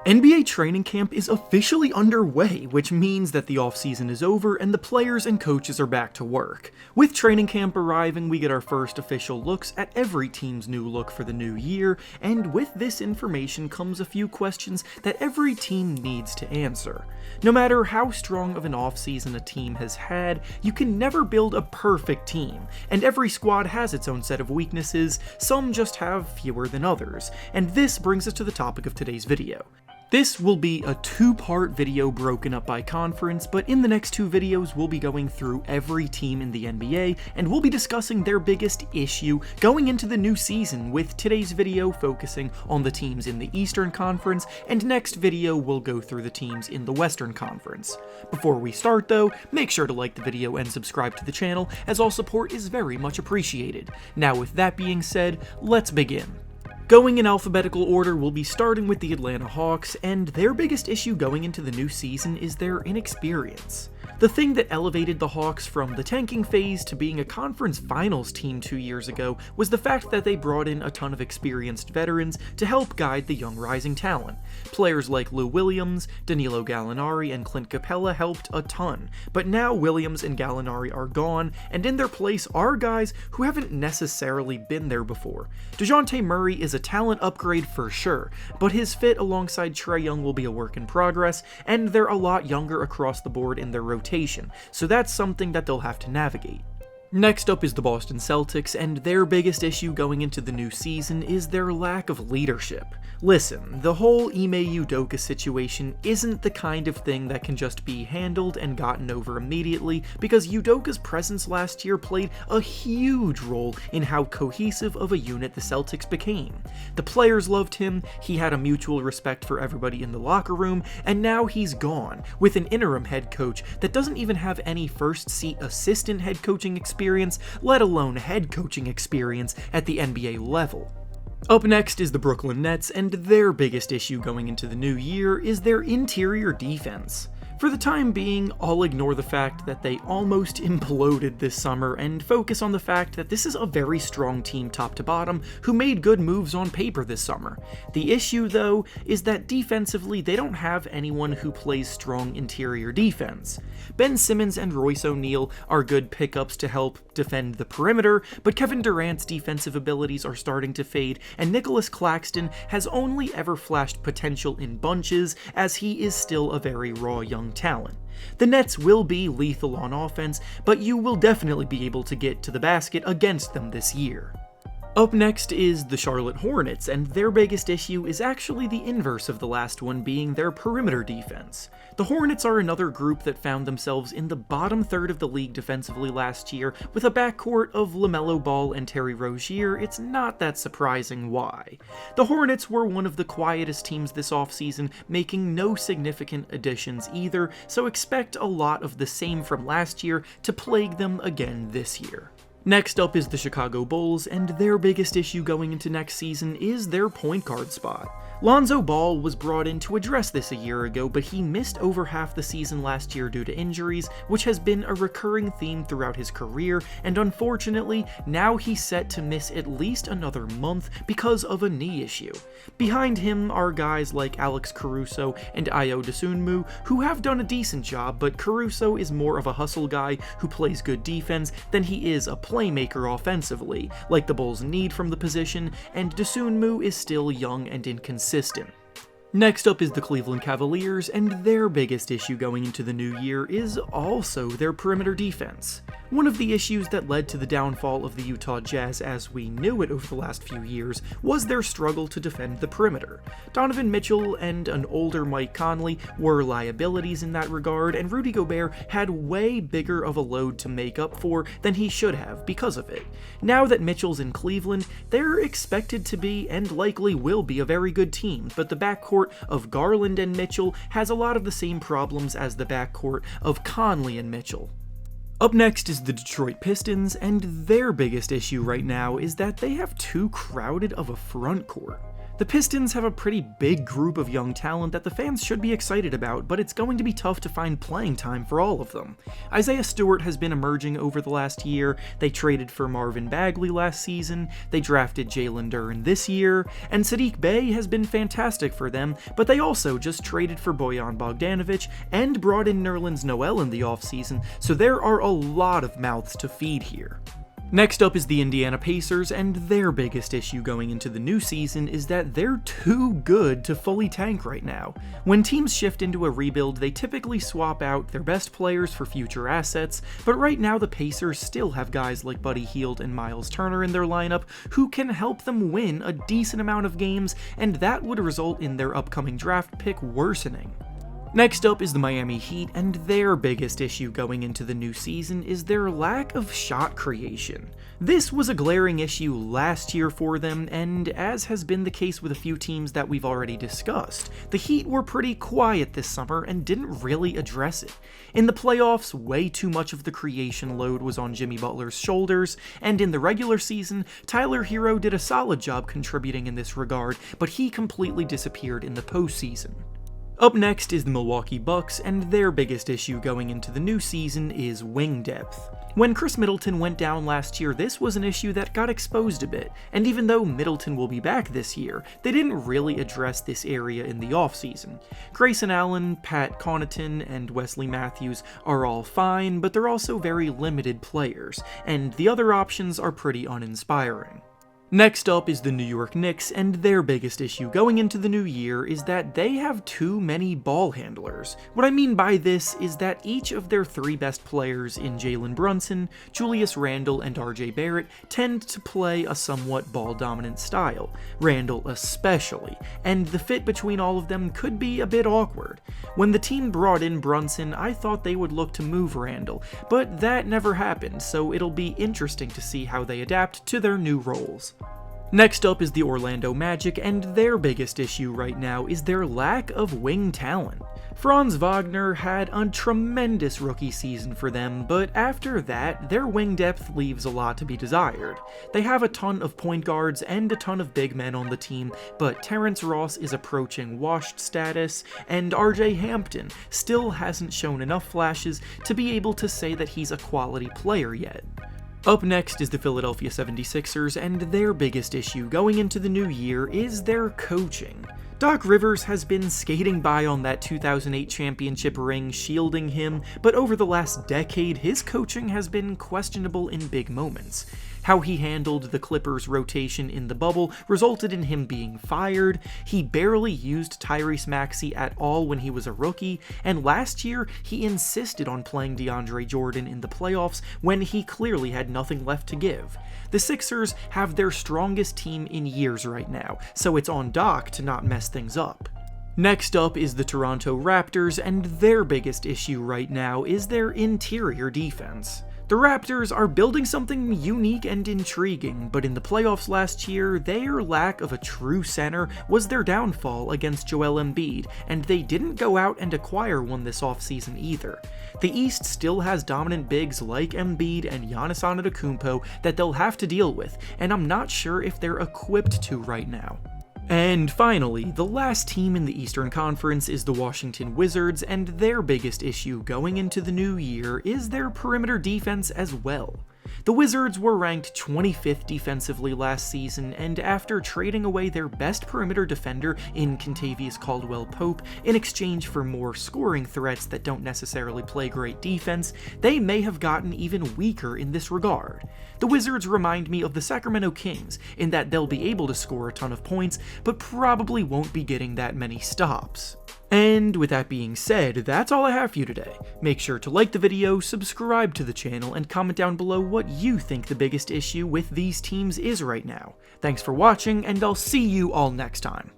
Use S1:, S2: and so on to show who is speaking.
S1: NBA training camp is officially underway, which means that the offseason is over and the players and coaches are back to work. With training camp arriving, we get our first official looks at every team's new look for the new year, and with this information comes a few questions that every team needs to answer. No matter how strong of an offseason a team has had, you can never build a perfect team, and every squad has its own set of weaknesses, some just have fewer than others, and this brings us to the topic of today's video. This will be a two-part video broken up by conference, but in the next two videos we'll be going through every team in the NBA, and we'll be discussing their biggest issue going into the new season, with today's video focusing on the teams in the Eastern Conference, and next video we'll go through the teams in the Western Conference. Before we start though, make sure to like the video and subscribe to the channel, as all support is very much appreciated. Now with that being said, let's begin. Going in alphabetical order, we'll be starting with the Atlanta Hawks, and their biggest issue going into the new season is their inexperience. The thing that elevated the Hawks from the tanking phase to being a conference finals team 2 years ago was the fact that they brought in a ton of experienced veterans to help guide the young rising talent. Players like Lou Williams, Danilo Gallinari, and Clint Capella helped a ton, but now Williams and Gallinari are gone, and in their place are guys who haven't necessarily been there before. DeJounte Murray is a talent upgrade for sure, but his fit alongside Trae Young will be a work in progress, and they're a lot younger across the board in their rotation, so that's something that they'll have to navigate. Next up is the Boston Celtics, and their biggest issue going into the new season is their lack of leadership. Listen, the whole Ime Udoka situation isn't the kind of thing that can just be handled and gotten over immediately, because Udoka's presence last year played a huge role in how cohesive of a unit the Celtics became. The players loved him, he had a mutual respect for everybody in the locker room, and now he's gone, with an interim head coach that doesn't even have any first-seat assistant head coaching experience, let alone head coaching experience at the NBA level. Up next is the Brooklyn Nets, and their biggest issue going into the new year is their interior defense. For the time being, I'll ignore the fact that they almost imploded this summer and focus on the fact that this is a very strong team top to bottom who made good moves on paper this summer. The issue, though, is that defensively they don't have anyone who plays strong interior defense. Ben Simmons and Royce O'Neal are good pickups to help defend the perimeter, but Kevin Durant's defensive abilities are starting to fade, and Nicholas Claxton has only ever flashed potential in bunches, as he is still a very raw young talent. The Nets will be lethal on offense, but you will definitely be able to get to the basket against them this year. Up next is the Charlotte Hornets, and their biggest issue is actually the inverse of the last one, being their perimeter defense. The Hornets are another group that found themselves in the bottom third of the league defensively last year, with a backcourt of LaMelo Ball and Terry Rozier. It's not that surprising why. The Hornets were one of the quietest teams this offseason, making no significant additions either, so expect a lot of the same from last year to plague them again this year. Next up is the Chicago Bulls, and their biggest issue going into next season is their point guard spot. Lonzo Ball was brought in to address this a year ago, but he missed over half the season last year due to injuries, which has been a recurring theme throughout his career, and unfortunately, now he's set to miss at least another month because of a knee issue. Behind him are guys like Alex Caruso and Ayo Dosunmu, who have done a decent job, but Caruso is more of a hustle guy who plays good defense than he is a playmaker offensively, like the Bulls need from the position, and Dosunmu is still young and inconsistent. Next up is the Cleveland Cavaliers, and their biggest issue going into the new year is also their perimeter defense. One of the issues that led to the downfall of the Utah Jazz as we knew it over the last few years was their struggle to defend the perimeter. Donovan Mitchell and an older Mike Conley were liabilities in that regard, and Rudy Gobert had way bigger of a load to make up for than he should have because of it. Now that Mitchell's in Cleveland, they're expected to be, and likely will be, a very good team, but the backcourt of Garland and Mitchell has a lot of the same problems as the backcourt of Conley and Mitchell. Up next is the Detroit Pistons, and their biggest issue right now is that they have too crowded of a front court. The Pistons have a pretty big group of young talent that the fans should be excited about, but it's going to be tough to find playing time for all of them. Isaiah Stewart has been emerging over the last year, they traded for Marvin Bagley last season, they drafted Jalen Duren this year, and SEATGEEK CODE has been fantastic for them, but they also just traded for Bojan Bogdanovic and brought in Nerlens Noel in the offseason, so there are a lot of mouths to feed here. Next up is the Indiana Pacers, and their biggest issue going into the new season is that they're too good to fully tank right now. When teams shift into a rebuild, they typically swap out their best players for future assets, but right now the Pacers still have guys like Buddy Hield and Miles Turner in their lineup who can help them win a decent amount of games, and that would result in their upcoming draft pick worsening. Next up is the Miami Heat, and their biggest issue going into the new season is their lack of shot creation. This was a glaring issue last year for them, and as has been the case with a few teams that we've already discussed, the Heat were pretty quiet this summer and didn't really address it. In the playoffs, way too much of the creation load was on Jimmy Butler's shoulders, and in the regular season, Tyler Hero did a solid job contributing in this regard, but he completely disappeared in the postseason. Up next is the Milwaukee Bucks, and their biggest issue going into the new season is wing depth. When Chris Middleton went down last year, this was an issue that got exposed a bit, and even though Middleton will be back this year, they didn't really address this area in the offseason. Grayson Allen, Pat Connaughton, and Wesley Matthews are all fine, but they're also very limited players, and the other options are pretty uninspiring. Next up is the New York Knicks, and their biggest issue going into the new year is that they have too many ball handlers. What I mean by this is that each of their three best players in Jalen Brunson, Julius Randle, and RJ Barrett tend to play a somewhat ball-dominant style, Randle especially, and the fit between all of them could be a bit awkward. When the team brought in Brunson, I thought they would look to move Randle, but that never happened, so it'll be interesting to see how they adapt to their new roles. Next up is the Orlando Magic, and their biggest issue right now is their lack of wing talent. Franz Wagner had a tremendous rookie season for them, but after that, their wing depth leaves a lot to be desired. They have a ton of point guards and a ton of big men on the team, but Terrence Ross is approaching washed status, and RJ Hampton still hasn't shown enough flashes to be able to say that he's a quality player yet. Up next is the Philadelphia 76ers, and their biggest issue going into the new year is their coaching. Doc Rivers has been skating by on that 2008 championship ring, shielding him, but over the last decade, his coaching has been questionable in big moments. How he handled the Clippers' rotation in the bubble resulted in him being fired, he barely used Tyrese Maxey at all when he was a rookie, and last year he insisted on playing DeAndre Jordan in the playoffs when he clearly had nothing left to give. The Sixers have their strongest team in years right now, so it's on Doc to not mess things up. Next up is the Toronto Raptors, and their biggest issue right now is their interior defense. The Raptors are building something unique and intriguing, but in the playoffs last year, their lack of a true center was their downfall against Joel Embiid, and they didn't go out and acquire one this offseason either. The East still has dominant bigs like Embiid and Giannis Antetokounmpo that they'll have to deal with, and I'm not sure if they're equipped to right now. And finally, the last team in the Eastern Conference is the Washington Wizards, and their biggest issue going into the new year is their perimeter defense as well. The Wizards were ranked 25th defensively last season, and after trading away their best perimeter defender in Kentavious Caldwell-Pope in exchange for more scoring threats that don't necessarily play great defense, they may have gotten even weaker in this regard. The Wizards remind me of the Sacramento Kings in that they'll be able to score a ton of points, but probably won't be getting that many stops. And with that being said, that's all I have for you today. Make sure to like the video, subscribe to the channel, and comment down below what you think the biggest issue with these teams is right now. Thanks for watching, and I'll see you all next time.